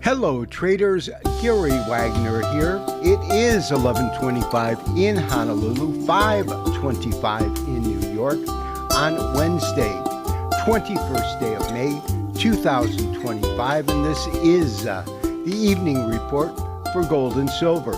Hello traders, Gary Wagner here. It is 11:25 in Honolulu, 5:25 in New York on Wednesday, 21st day of May, 2025, and this is the evening report for gold and silver.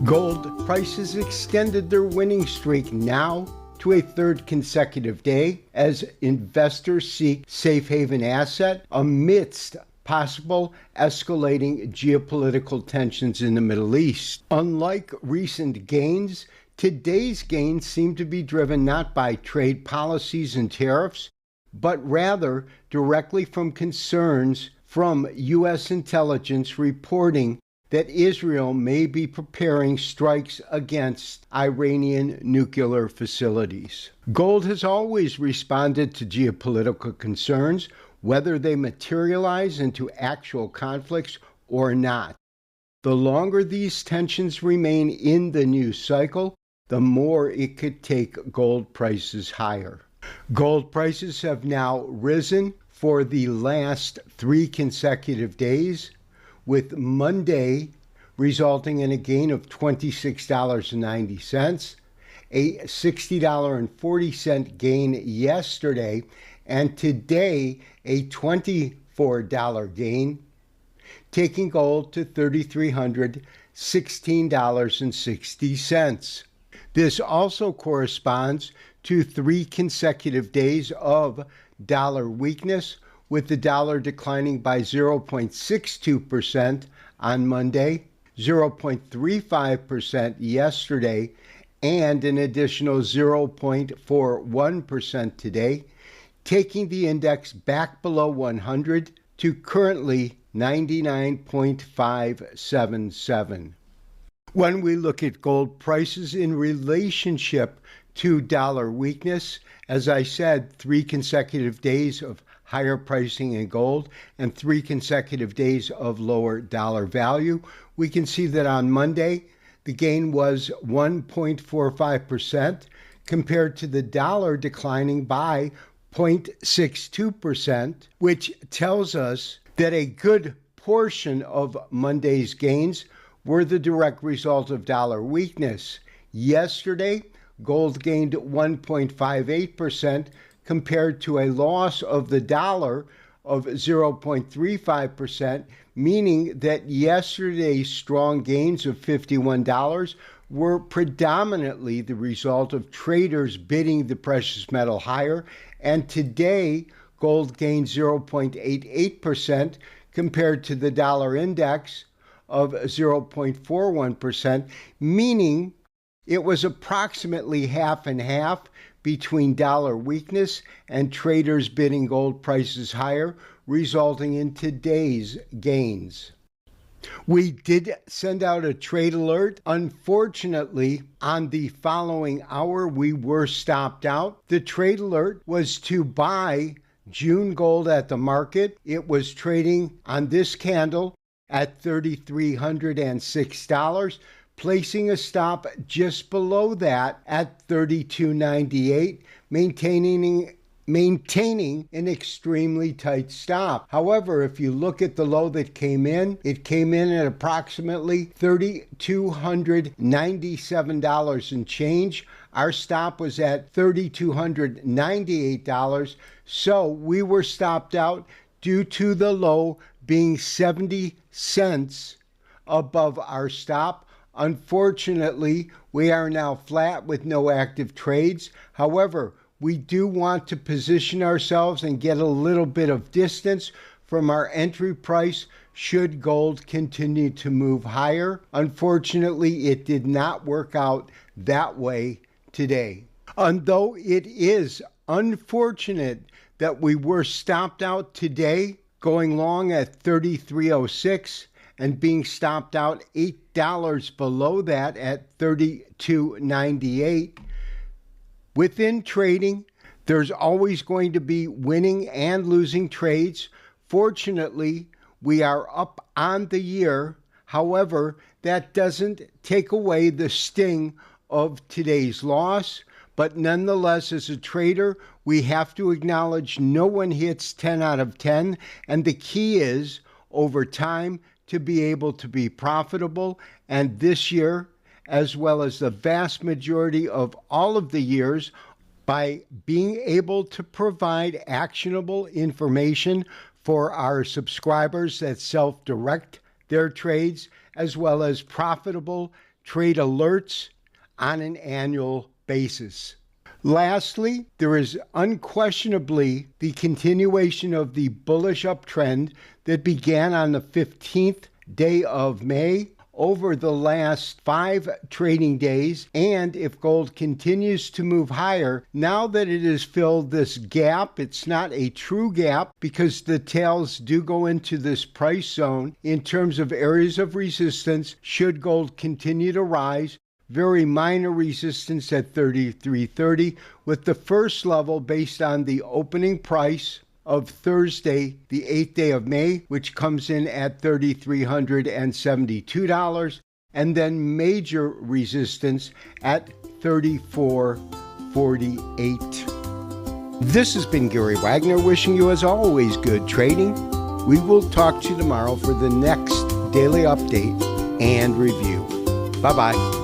Gold prices extended their winning streak now to a third consecutive day as investors seek safe haven asset amidst possible escalating geopolitical tensions in the Middle East. Unlike recent gains, today's gains seem to be driven not by trade policies and tariffs, but rather directly from concerns from U.S. intelligence reporting that Israel may be preparing strikes against Iranian nuclear facilities. Gold has always responded to geopolitical concerns, whether they materialize into actual conflicts or not. The longer these tensions remain in the news cycle, the more it could take gold prices higher. Gold prices have now risen for the last 3 consecutive days, with Monday resulting in a gain of $26.90, a $60.40 gain yesterday, and today a $24 gain, taking gold to $3,316.60. This also corresponds to 3 consecutive days of dollar weakness, with the dollar declining by 0.62% on Monday, 0.35% yesterday, and an additional 0.41% today, taking the index back below 100 to currently 99.577. When we look at gold prices in relationship to dollar weakness, as I said, 3 consecutive days of higher pricing in gold and 3 consecutive days of lower dollar value, we can see that on Monday, the gain was 1.45% compared to the dollar declining by 0.62%, which tells us that a good portion of Monday's gains were the direct result of dollar weakness. Yesterday, gold gained 1.58% compared to a loss of the dollar of 0.35%, meaning that yesterday's strong gains of $51 were predominantly the result of traders bidding the precious metal higher, and today gold gained 0.88% compared to the dollar index of 0.41%, meaning it was approximately half and half between dollar weakness and traders bidding gold prices higher, resulting in today's gains. We did send out a trade alert. Unfortunately, on the following hour, we were stopped out. The trade alert was to buy June gold at the market. It was trading on this candle at $3,306, placing a stop just below that at $32.98, maintaining an extremely tight stop. However, if you look at the low that came in, it came in at approximately $3,297 and change. Our stop was at $3,298, so we were stopped out due to the low being 70 cents above our stop. Unfortunately, we are now flat with no active trades. However, we do want to position ourselves and get a little bit of distance from our entry price should gold continue to move higher. Unfortunately, it did not work out that way today. And though it is unfortunate that we were stopped out today, going long at 33.06 and being stopped out $8 below that at 32.98. Within trading, there's always going to be winning and losing trades. Fortunately, we are up on the year. However, that doesn't take away the sting of today's loss. But nonetheless, as a trader, we have to acknowledge no one hits 10 out of 10. And the key is, over time, to be able to be profitable, and this year, as well as the vast majority of all of the years, by being able to provide actionable information for our subscribers that self-direct their trades, as well as profitable trade alerts on an annual basis. Lastly, there is unquestionably the continuation of the bullish uptrend that began on the 15th day of May over the last 5 trading days, and if gold continues to move higher, now that it has filled this gap, it's not a true gap because the tails do go into this price zone in terms of areas of resistance should gold continue to rise. Very minor resistance at 33.30, with the first level based on the opening price of Thursday, the 8th day of May, which comes in at $3,372, and then major resistance at $34.48. This has been Gary Wagner wishing you, as always, good trading. We will talk to you tomorrow for the next daily update and review. Bye-bye.